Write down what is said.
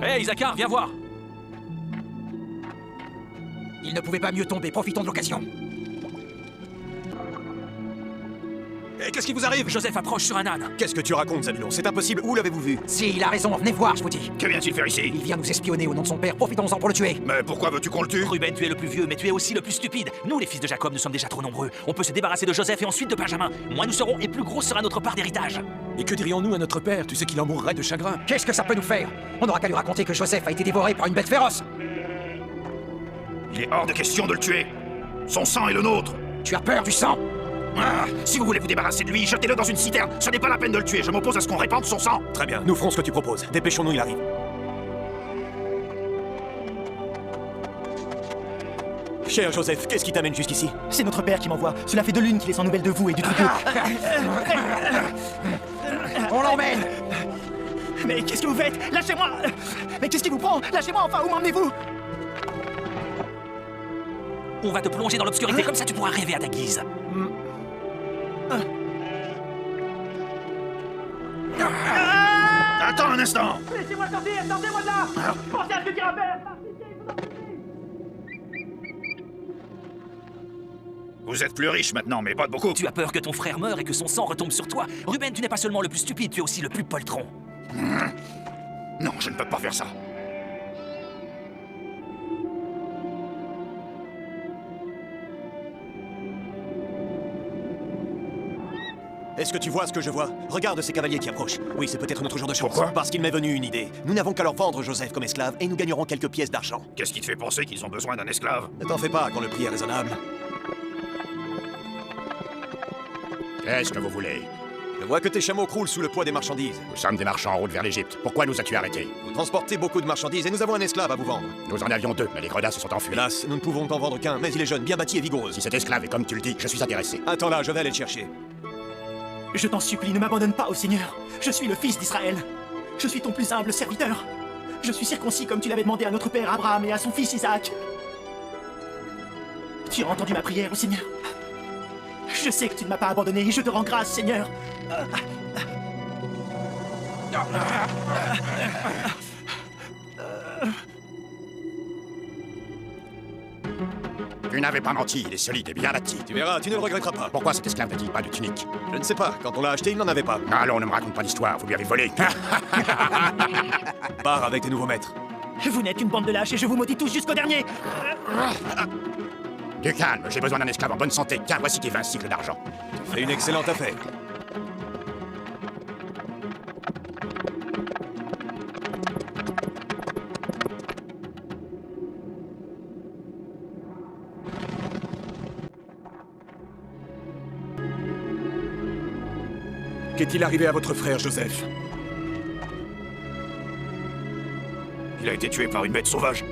Hé, Isaacar, viens voir! Il ne pouvait pas mieux tomber, profitons de l'occasion. Et qu'est-ce qui vous arrive? Joseph approche sur un âne. Qu'est-ce que tu racontes, Zabulon? C'est impossible, où l'avez-vous vu? Si, il a raison, venez voir, je vous dis. Que vient-il faire ici? Il vient nous espionner au nom de son père, profitons-en pour le tuer. Mais pourquoi veux-tu qu'on le tue? Ruben, tu es le plus vieux, mais tu es aussi le plus stupide. Nous, les fils de Jacob, nous sommes déjà trop nombreux. On peut se débarrasser de Joseph et ensuite de Benjamin. Moins nous serons et plus gros sera notre part d'héritage. Et que dirions-nous à notre père? Tu sais qu'il en mourrait de chagrin. Qu'est-ce que ça peut nous faire? On n'aura qu'à lui raconter que Joseph a été dévoré par une bête féroce. Il est hors de question de le tuer. Son sang est le nôtre. Tu as peur du sang? Ah, si vous voulez vous débarrasser de lui, jetez-le dans une citerne. Ce n'est pas la peine de le tuer. Je m'oppose à ce qu'on répande son sang. Très bien, nous ferons ce que tu proposes. Dépêchons-nous, il arrive. Cher Joseph, qu'est-ce qui t'amène jusqu'ici? C'est notre père qui m'envoie. Cela fait 2 lunes qu'il est sans nouvelles de vous et du troupeau. On l'emmène! Mais qu'est-ce que vous faites? Lâchez-moi! Mais qu'est-ce qui vous prend? Lâchez-moi enfin, où m'emmenez-vous? On va te plonger dans l'obscurité, comme ça tu pourras rêver à ta guise. Attends un instant. Laissez-moi sortir! Sortez-moi de là! Pensez à ce que dira père! Vous êtes plus riche maintenant, mais pas de beaucoup. Tu as peur que ton frère meure et que son sang retombe sur toi. Ruben, tu n'es pas seulement le plus stupide, tu es aussi le plus poltron. Non, je ne peux pas faire ça. Est-ce que tu vois ce que je vois? Regarde ces cavaliers qui approchent. Oui, c'est peut-être notre jour de chance. Pourquoi? Parce qu'il m'est venu une idée. Nous n'avons qu'à leur vendre Joseph comme esclave et nous gagnerons quelques pièces d'argent. Qu'est-ce qui te fait penser qu'ils ont besoin d'un esclave? Ne t'en fais pas quand le prix est raisonnable. Qu'est-ce que vous voulez? Je vois que tes chameaux croulent sous le poids des marchandises. Nous sommes des marchands en route vers l'Égypte. Pourquoi nous as-tu arrêtés? Vous transportez beaucoup de marchandises et nous avons un esclave à vous vendre. Nous en avions 2, mais les gredins se sont enfuis. Hélas, nous ne pouvons t'en vendre qu'un, mais il est jeune, bien bâti et vigoureux. Si cet esclave est comme tu le dis, je suis intéressé. Attends là, je vais aller le chercher. Je t'en supplie, ne m'abandonne pas au Seigneur. Je suis le fils d'Israël. Je suis ton plus humble serviteur. Je suis circoncis comme tu l'avais demandé à notre père Abraham et à son fils Isaac. Tu as entendu ma prière au Seigneur. Je sais que tu ne m'as pas abandonné et je te rends grâce, Seigneur. Tu n'avais pas menti, il est solide et bien bâti. Tu verras, tu ne le regretteras pas. Pourquoi cet esclave n'a-t-il pas de tunique? Je ne sais pas, quand on l'a acheté, il n'en avait pas. Allons, ne me raconte pas d'histoire, vous lui avez volé. Pars avec tes nouveaux maîtres. Vous n'êtes qu'une bande de lâches et je vous maudis tous jusqu'au dernier. Du calme, j'ai besoin d'un esclave en bonne santé. Tiens, voici tes 20 cycles d'argent. C'est une excellente affaire. Qu'est-il arrivé à votre frère, Joseph? Il a été tué par une bête sauvage.